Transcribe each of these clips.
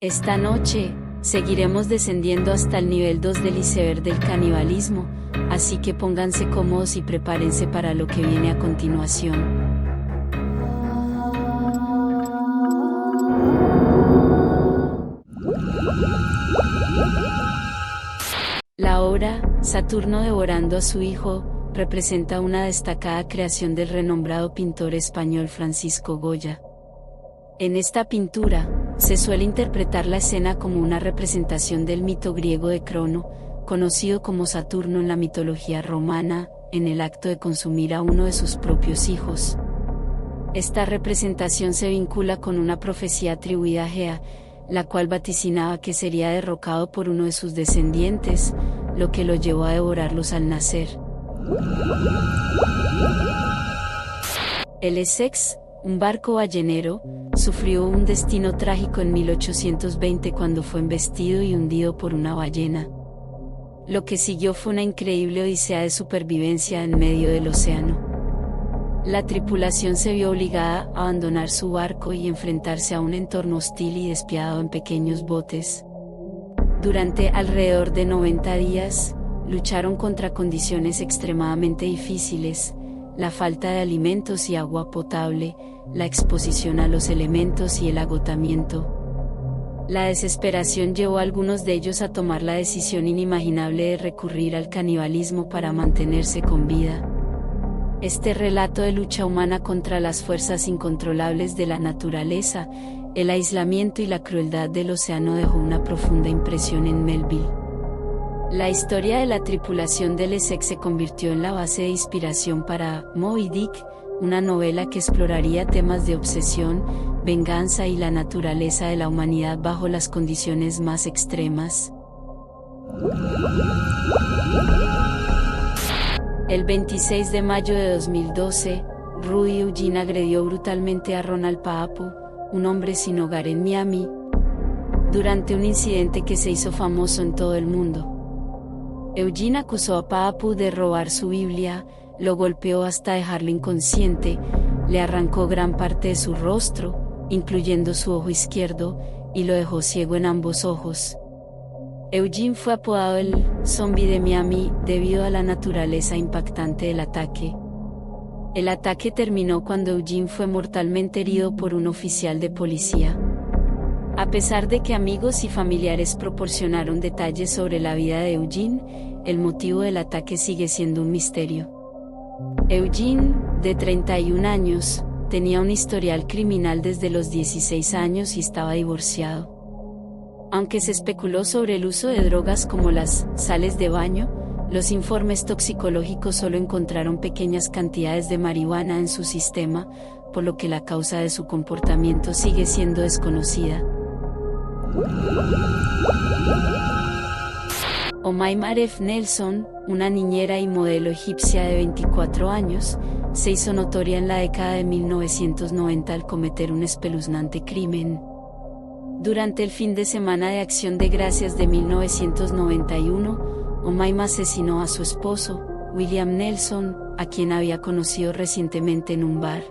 Esta noche, seguiremos descendiendo hasta el nivel 2 del iceberg del canibalismo, así que pónganse cómodos y prepárense para lo que viene a continuación. La obra, Saturno devorando a su hijo, representa una destacada creación del renombrado pintor español Francisco Goya. En esta pintura, se suele interpretar la escena como una representación del mito griego de Crono, conocido como Saturno en la mitología romana, en el acto de consumir a uno de sus propios hijos. Esta representación se vincula con una profecía atribuida a Gea, la cual vaticinaba que sería derrocado por uno de sus descendientes, lo que lo llevó a devorarlos al nacer. El Essex, un barco ballenero, sufrió un destino trágico en 1820 cuando fue embestido y hundido por una ballena. Lo que siguió fue una increíble odisea de supervivencia en medio del océano. La tripulación se vio obligada a abandonar su barco y enfrentarse a un entorno hostil y despiadado en pequeños botes. Durante alrededor de 90 días, lucharon contra condiciones extremadamente difíciles, la falta de alimentos y agua potable, la exposición a los elementos y el agotamiento. La desesperación llevó a algunos de ellos a tomar la decisión inimaginable de recurrir al canibalismo para mantenerse con vida. Este relato de lucha humana contra las fuerzas incontrolables de la naturaleza, el aislamiento y la crueldad del océano dejó una profunda impresión en Melville. La historia de la tripulación del Essex se convirtió en la base de inspiración para Moby Dick, una novela que exploraría temas de obsesión, venganza y la naturaleza de la humanidad bajo las condiciones más extremas. El 26 de mayo de 2012, Rudy Eugene agredió brutalmente a Ronald Paapu, un hombre sin hogar en Miami, durante un incidente que se hizo famoso en todo el mundo. Eugene acusó a Paapu de robar su Biblia, lo golpeó hasta dejarlo inconsciente, le arrancó gran parte de su rostro, incluyendo su ojo izquierdo, y lo dejó ciego en ambos ojos. Eugene fue apodado el "zombie de Miami" debido a la naturaleza impactante del ataque. El ataque terminó cuando Eugene fue mortalmente herido por un oficial de policía. A pesar de que amigos y familiares proporcionaron detalles sobre la vida de Eugene, el motivo del ataque sigue siendo un misterio. Eugene, de 31 años, tenía un historial criminal desde los 16 años y estaba divorciado. Aunque se especuló sobre el uso de drogas como las sales de baño, los informes toxicológicos solo encontraron pequeñas cantidades de marihuana en su sistema, por lo que la causa de su comportamiento sigue siendo desconocida. Omaima Aref Nelson, una niñera y modelo egipcia de 24 años, se hizo notoria en la década de 1990 al cometer un espeluznante crimen. Durante el fin de semana de Acción de Gracias de 1991, Omaima asesinó a su esposo, William Nelson, a quien había conocido recientemente en un bar.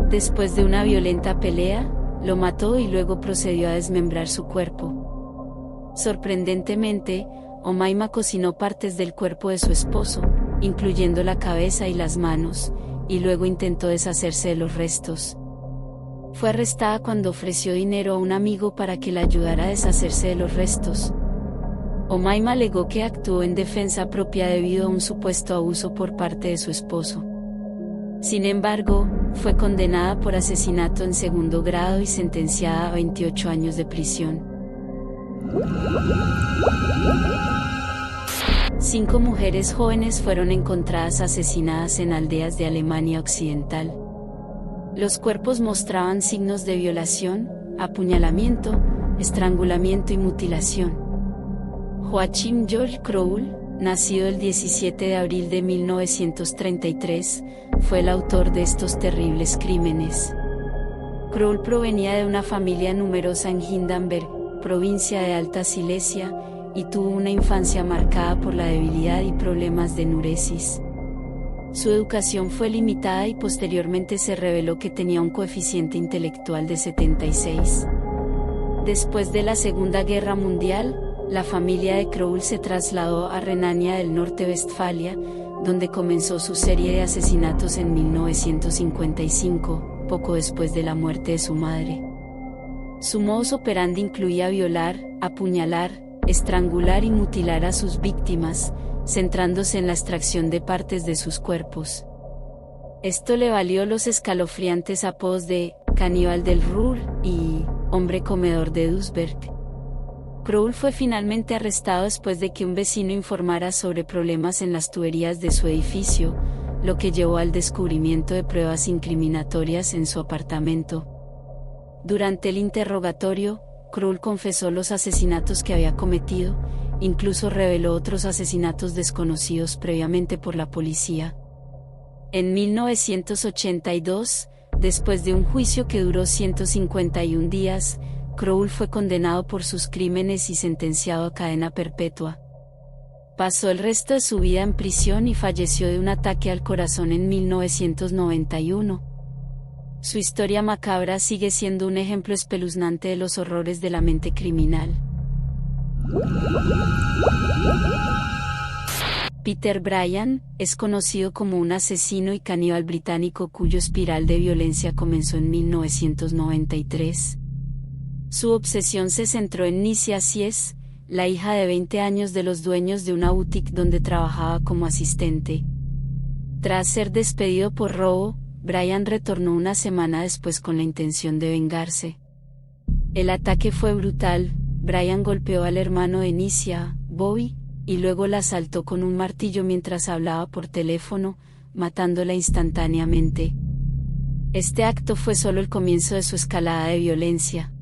Después de una violenta pelea, lo mató y luego procedió a desmembrar su cuerpo. Sorprendentemente, Omaima cocinó partes del cuerpo de su esposo, incluyendo la cabeza y las manos, y luego intentó deshacerse de los restos. Fue arrestada cuando ofreció dinero a un amigo para que la ayudara a deshacerse de los restos. Omaima alegó que actuó en defensa propia debido a un supuesto abuso por parte de su esposo. Sin embargo, fue condenada por asesinato en segundo grado y sentenciada a 28 años de prisión. 5 mujeres jóvenes fueron encontradas asesinadas en aldeas de Alemania Occidental. Los cuerpos mostraban signos de violación, apuñalamiento, estrangulamiento y mutilación. Joachim Georg Kroll, nacido el 17 de abril de 1933, fue el autor de estos terribles crímenes. Kroll provenía de una familia numerosa en Hindenburg, provincia de Alta Silesia, y tuvo una infancia marcada por la debilidad y problemas de enuresis. Su educación fue limitada y posteriormente se reveló que tenía un coeficiente intelectual de 76. Después de la Segunda Guerra Mundial, la familia de Crowl se trasladó a Renania del Norte-Westfalia, donde comenzó su serie de asesinatos en 1955, poco después de la muerte de su madre. Su modus operandi incluía violar, apuñalar, estrangular y mutilar a sus víctimas, centrándose en la extracción de partes de sus cuerpos. Esto le valió los escalofriantes apodos de «Caníbal del Ruhr» y «Hombre comedor de Duisberg». Crowl fue finalmente arrestado después de que un vecino informara sobre problemas en las tuberías de su edificio, lo que llevó al descubrimiento de pruebas incriminatorias en su apartamento. Durante el interrogatorio, Crowl confesó los asesinatos que había cometido, incluso reveló otros asesinatos desconocidos previamente por la policía. En 1982, después de un juicio que duró 151 días, Crowl fue condenado por sus crímenes y sentenciado a cadena perpetua. Pasó el resto de su vida en prisión y falleció de un ataque al corazón en 1991. Su historia macabra sigue siendo un ejemplo espeluznante de los horrores de la mente criminal. Peter Bryan es conocido como un asesino y caníbal británico cuyo espiral de violencia comenzó en 1993. Su obsesión se centró en Nicia Sies, la hija de 20 años de los dueños de una boutique donde trabajaba como asistente. Tras ser despedido por robo, Bryan retornó una semana después con la intención de vengarse. El ataque fue brutal. Bryan golpeó al hermano de Nicia, Bobby, y luego la asaltó con un martillo mientras hablaba por teléfono, matándola instantáneamente. Este acto fue solo el comienzo de su escalada de violencia.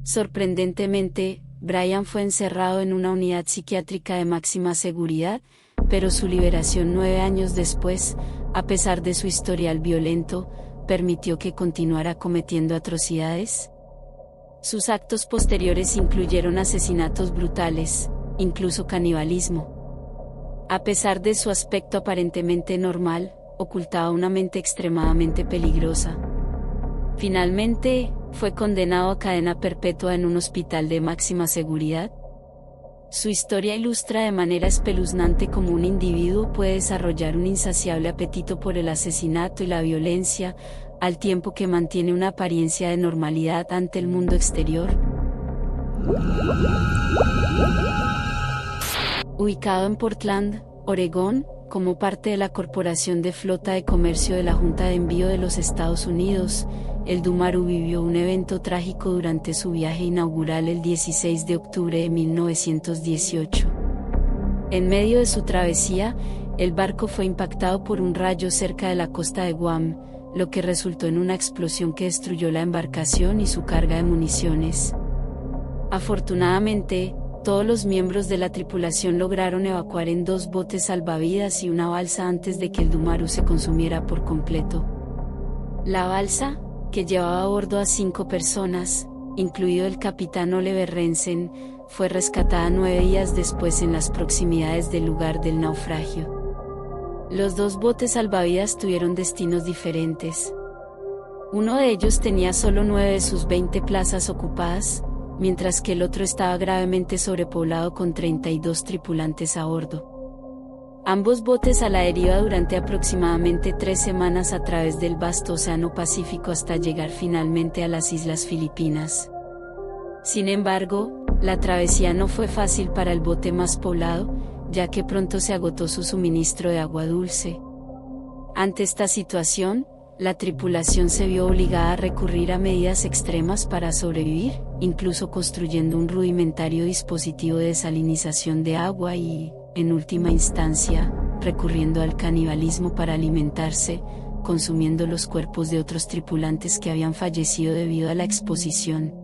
Sorprendentemente, Bryan fue encerrado en una unidad psiquiátrica de máxima seguridad, pero su liberación 9 años después, a pesar de su historial violento, permitió que continuara cometiendo atrocidades. Sus actos posteriores incluyeron asesinatos brutales, incluso canibalismo. A pesar de su aspecto aparentemente normal, ocultaba una mente extremadamente peligrosa. Finalmente, fue condenado a cadena perpetua en un hospital de máxima seguridad. Su historia ilustra de manera espeluznante cómo un individuo puede desarrollar un insaciable apetito por el asesinato y la violencia, al tiempo que mantiene una apariencia de normalidad ante el mundo exterior. Ubicado en Portland, Oregón, como parte de la Corporación de Flota de Comercio de la Junta de Envío de los Estados Unidos, el Dumaru vivió un evento trágico durante su viaje inaugural el 16 de octubre de 1918. En medio de su travesía, el barco fue impactado por un rayo cerca de la costa de Guam, lo que resultó en una explosión que destruyó la embarcación y su carga de municiones. Afortunadamente, todos los miembros de la tripulación lograron evacuar en 2 botes salvavidas y una balsa antes de que el Dumaru se consumiera por completo. La balsa, que llevaba a bordo a 5 personas, incluido el capitán Oliver Rensen, fue rescatada 9 días después en las proximidades del lugar del naufragio. Los 2 botes salvavidas tuvieron destinos diferentes. Uno de ellos tenía solo 9 de sus 20 plazas ocupadas, mientras que el otro estaba gravemente sobrepoblado con 32 tripulantes a bordo. Ambos botes a la deriva durante aproximadamente 3 semanas a través del vasto Océano Pacífico hasta llegar finalmente a las Islas Filipinas. Sin embargo, la travesía no fue fácil para el bote más poblado, ya que pronto se agotó su suministro de agua dulce. Ante esta situación, la tripulación se vio obligada a recurrir a medidas extremas para sobrevivir, incluso construyendo un rudimentario dispositivo de desalinización de agua y, en última instancia, recurriendo al canibalismo para alimentarse, consumiendo los cuerpos de otros tripulantes que habían fallecido debido a la exposición.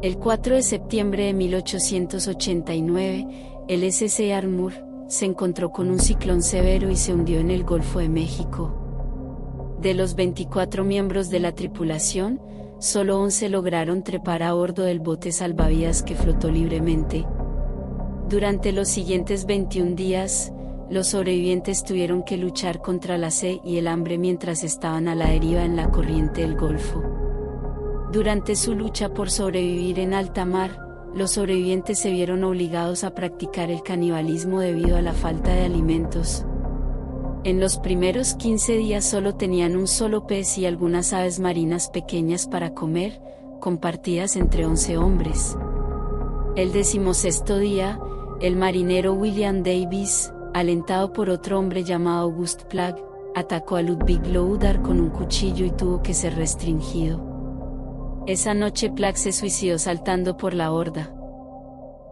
El 4 de septiembre de 1889, el SS Armour se encontró con un ciclón severo y se hundió en el Golfo de México. De los 24 miembros de la tripulación, solo 11 lograron trepar a bordo del bote salvavidas que flotó libremente. Durante los siguientes 21 días, los sobrevivientes tuvieron que luchar contra la sed y el hambre mientras estaban a la deriva en la corriente del Golfo. Durante su lucha por sobrevivir en alta mar, los sobrevivientes se vieron obligados a practicar el canibalismo debido a la falta de alimentos. En los primeros 15 días solo tenían un solo pez y algunas aves marinas pequeñas para comer, compartidas entre 11 hombres. El 16º día, el marinero William Davis, alentado por otro hombre llamado August Plagg, atacó a Ludwig Loudar con un cuchillo y tuvo que ser restringido. Esa noche Plagg se suicidó saltando por la borda.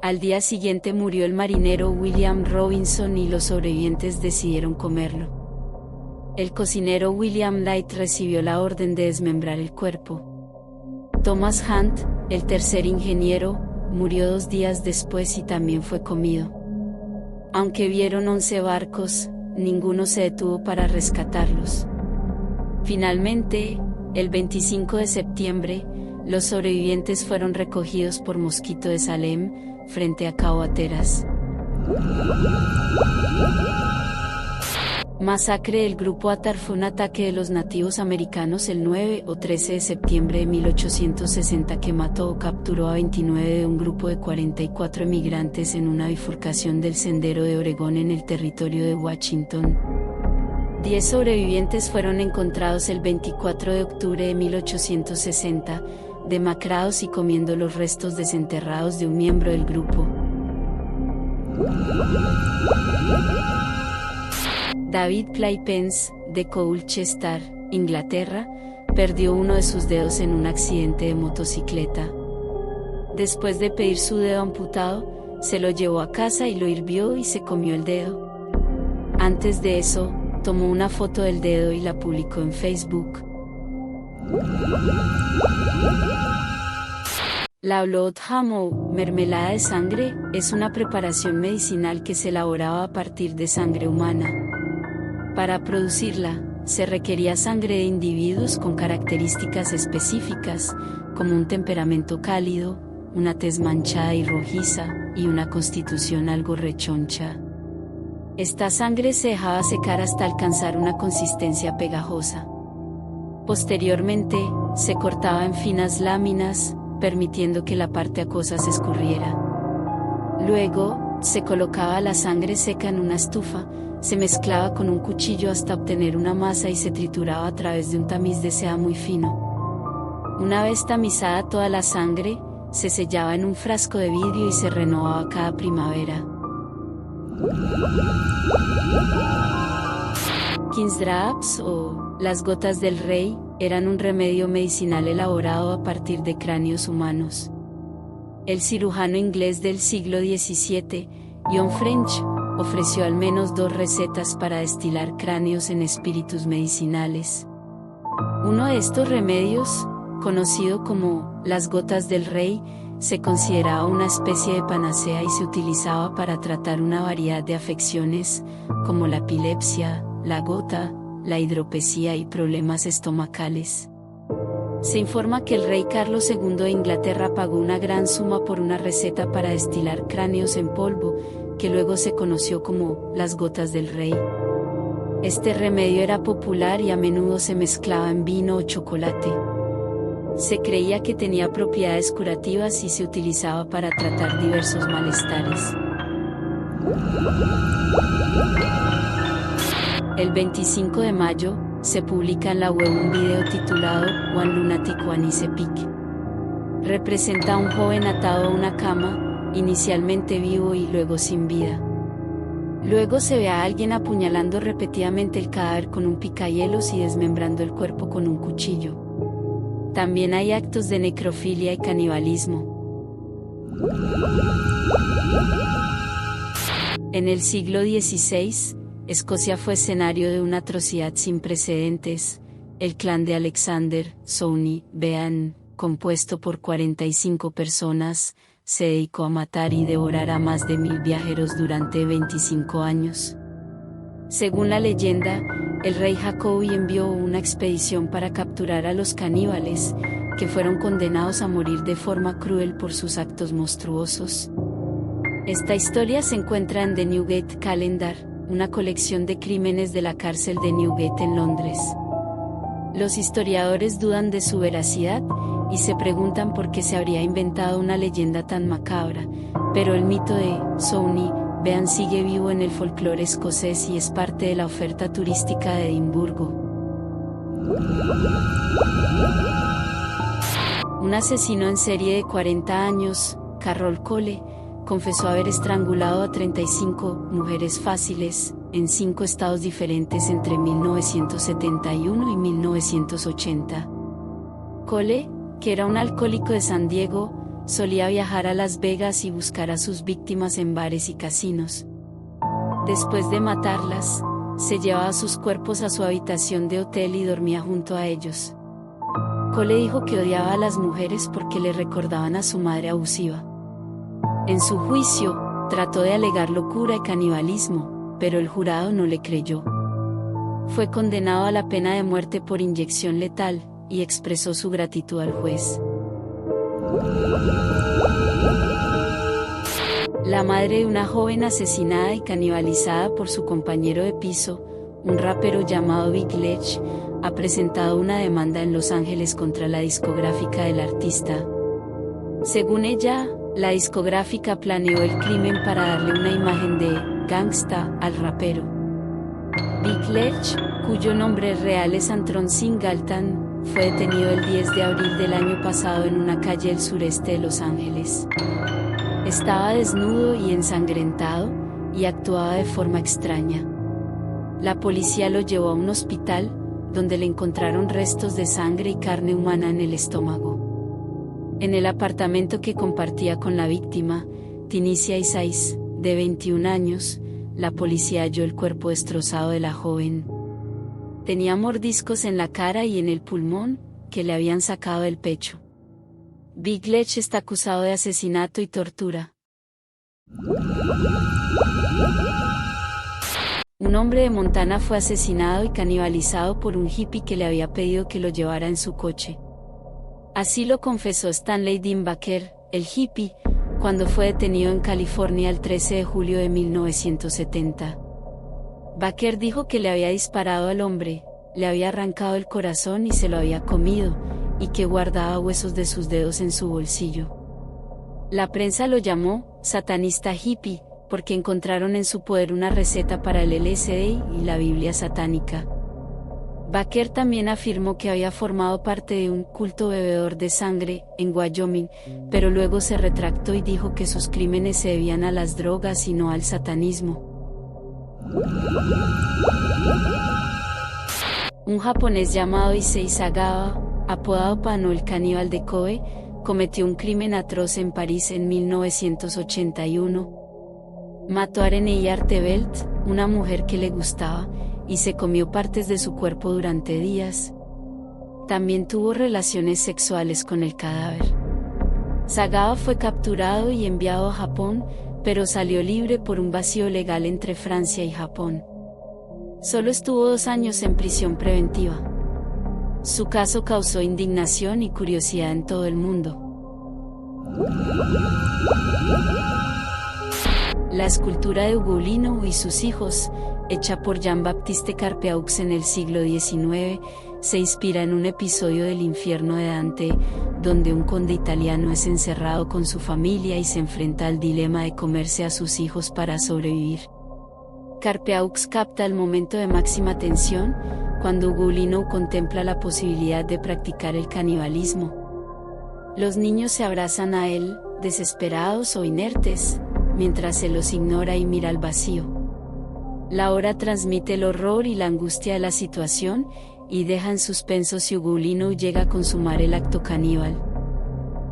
Al día siguiente murió el marinero William Robinson y los sobrevivientes decidieron comerlo. El cocinero William Light recibió la orden de desmembrar el cuerpo. Thomas Hunt, el tercer ingeniero, murió 2 días después y también fue comido. Aunque vieron 11 barcos, ninguno se detuvo para rescatarlos. Finalmente, el 25 de septiembre, los sobrevivientes fueron recogidos por Mosquito de Salem, frente a Cabo Hatteras. Masacre del Grupo Atar fue un ataque de los nativos americanos el 9 o 13 de septiembre de 1860 que mató o capturó a 29 de un grupo de 44 emigrantes en una bifurcación del Sendero de Oregón en el territorio de Washington. 10 sobrevivientes fueron encontrados el 24 de octubre de 1860, demacrados y comiendo los restos desenterrados de un miembro del grupo. David Playpens, de Colchester, Inglaterra, perdió uno de sus dedos en un accidente de motocicleta. Después de pedir su dedo amputado, se lo llevó a casa y lo hirvió y se comió el dedo. Antes de eso, tomó una foto del dedo y la publicó en Facebook. La Blood Hammow, mermelada de sangre, es una preparación medicinal que se elaboraba a partir de sangre humana. Para producirla, se requería sangre de individuos con características específicas, como un temperamento cálido, una tez manchada y rojiza, y una constitución algo rechoncha. Esta sangre se dejaba secar hasta alcanzar una consistencia pegajosa. Posteriormente, se cortaba en finas láminas, permitiendo que la parte acuosa se escurriera. Luego, se colocaba la sangre seca en una estufa, se mezclaba con un cuchillo hasta obtener una masa y se trituraba a través de un tamiz de seda muy fino. Una vez tamizada toda la sangre, se sellaba en un frasco de vidrio y se renovaba cada primavera. King's Drops o las gotas del rey eran un remedio medicinal elaborado a partir de cráneos humanos. El cirujano inglés del siglo XVII, John French, ofreció al menos 2 recetas para destilar cráneos en espíritus medicinales. Uno de estos remedios, conocido como las gotas del rey, se consideraba una especie de panacea y se utilizaba para tratar una variedad de afecciones, como la epilepsia, la gota, la hidropesía y problemas estomacales. Se informa que el rey Carlos II de Inglaterra pagó una gran suma por una receta para destilar cráneos en polvo, que luego se conoció como las gotas del rey. Este remedio era popular y a menudo se mezclaba en vino o chocolate. Se creía que tenía propiedades curativas y se utilizaba para tratar diversos malestares. El 25 de mayo, se publica en la web un video titulado One Lunatic One is Epic. Representa a un joven atado a una cama, inicialmente vivo y luego sin vida. Luego se ve a alguien apuñalando repetidamente el cadáver con un picahielos y desmembrando el cuerpo con un cuchillo. También hay actos de necrofilia y canibalismo. En el siglo XVI, Escocia fue escenario de una atrocidad sin precedentes. El clan de Alexander, Sowny Bean, compuesto por 45 personas, se dedicó a matar y devorar a más de 1000 viajeros durante 25 años. Según la leyenda, el rey Jacobi envió una expedición para capturar a los caníbales, que fueron condenados a morir de forma cruel por sus actos monstruosos. Esta historia se encuentra en The Newgate Calendar, una colección de crímenes de la cárcel de Newgate en Londres. Los historiadores dudan de su veracidad, y se preguntan por qué se habría inventado una leyenda tan macabra, pero el mito de Sowney Bean sigue vivo en el folclore escocés y es parte de la oferta turística de Edimburgo. Un asesino en serie de 40 años, Carroll Cole, confesó haber estrangulado a 35 mujeres fáciles, en 5 estados diferentes entre 1971 y 1980. Cole, que era un alcohólico de San Diego, solía viajar a Las Vegas y buscar a sus víctimas en bares y casinos. Después de matarlas, se llevaba sus cuerpos a su habitación de hotel y dormía junto a ellos. Cole dijo que odiaba a las mujeres porque le recordaban a su madre abusiva. En su juicio, trató de alegar locura y canibalismo, pero el jurado no le creyó. Fue condenado a la pena de muerte por inyección letal, y expresó su gratitud al juez. La madre de una joven asesinada y canibalizada por su compañero de piso, un rapero llamado Big Lech, ha presentado una demanda en Los Ángeles contra la discográfica del artista. Según ella, la discográfica planeó el crimen para darle una imagen de gangsta al rapero. Big Lech, cuyo nombre real es Antron Singleton, fue detenido el 10 de abril del año pasado en una calle del sureste de Los Ángeles. Estaba desnudo y ensangrentado, y actuaba de forma extraña. La policía lo llevó a un hospital, donde le encontraron restos de sangre y carne humana en el estómago. En el apartamento que compartía con la víctima, Tinicia Isais, de 21 años, la policía halló el cuerpo destrozado de la joven. Tenía mordiscos en la cara y en el pulmón, que le habían sacado del pecho. Big Lech está acusado de asesinato y tortura. Un hombre de Montana fue asesinado y canibalizado por un hippie que le había pedido que lo llevara en su coche. Así lo confesó Stanley Dean Baker, el hippie, cuando fue detenido en California el 13 de julio de 1970. Baker dijo que le había disparado al hombre, le había arrancado el corazón y se lo había comido, y que guardaba huesos de sus dedos en su bolsillo. La prensa lo llamó satanista hippie, porque encontraron en su poder una receta para el LSD y la Biblia satánica. Baker también afirmó que había formado parte de un culto bebedor de sangre en Wyoming, pero luego se retractó y dijo que sus crímenes se debían a las drogas y no al satanismo. Un japonés llamado Issei Sagawa, apodado Pano el caníbal de Kobe, cometió un crimen atroz en París en 1981. Mató a Renée Artevelt, una mujer que le gustaba, y se comió partes de su cuerpo durante días. También tuvo relaciones sexuales con el cadáver. Sagawa fue capturado y enviado a Japón, pero salió libre por un vacío legal entre Francia y Japón. Solo estuvo 2 años en prisión preventiva. Su caso causó indignación y curiosidad en todo el mundo. La escultura de Ugolino y sus hijos, hecha por Jean-Baptiste Carpeaux en el siglo XIX, se inspira en un episodio del Infierno de Dante, donde un conde italiano es encerrado con su familia y se enfrenta al dilema de comerse a sus hijos para sobrevivir. Carpeaux capta el momento de máxima tensión, cuando Ugolino contempla la posibilidad de practicar el canibalismo. Los niños se abrazan a él, desesperados o inertes, mientras se los ignora y mira al vacío. La obra transmite el horror y la angustia de la situación, y deja en suspenso si Ugolino llega a consumar el acto caníbal.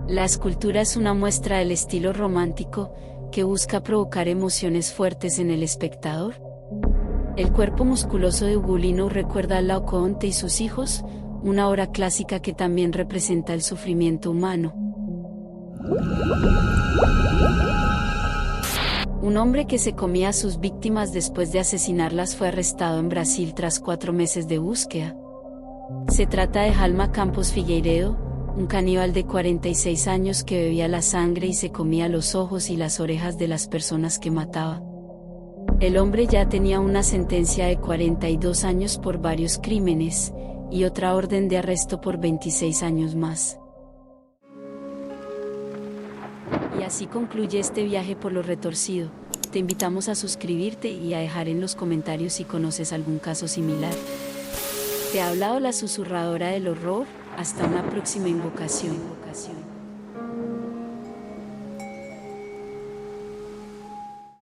La escultura es una muestra del estilo romántico, que busca provocar emociones fuertes en el espectador. El cuerpo musculoso de Ugolino recuerda a Laocoonte y sus hijos, una obra clásica que también representa el sufrimiento humano. Un hombre que se comía a sus víctimas después de asesinarlas fue arrestado en Brasil tras 4 meses de búsqueda. Se trata de Halma Campos Figueiredo, un caníbal de 46 años que bebía la sangre y se comía los ojos y las orejas de las personas que mataba. El hombre ya tenía una sentencia de 42 años por varios crímenes, y otra orden de arresto por 26 años más. Y así concluye este viaje por lo retorcido. Te invitamos a suscribirte y a dejar en los comentarios si conoces algún caso similar. Te ha hablado la susurradora del horror. Hasta una próxima invocación.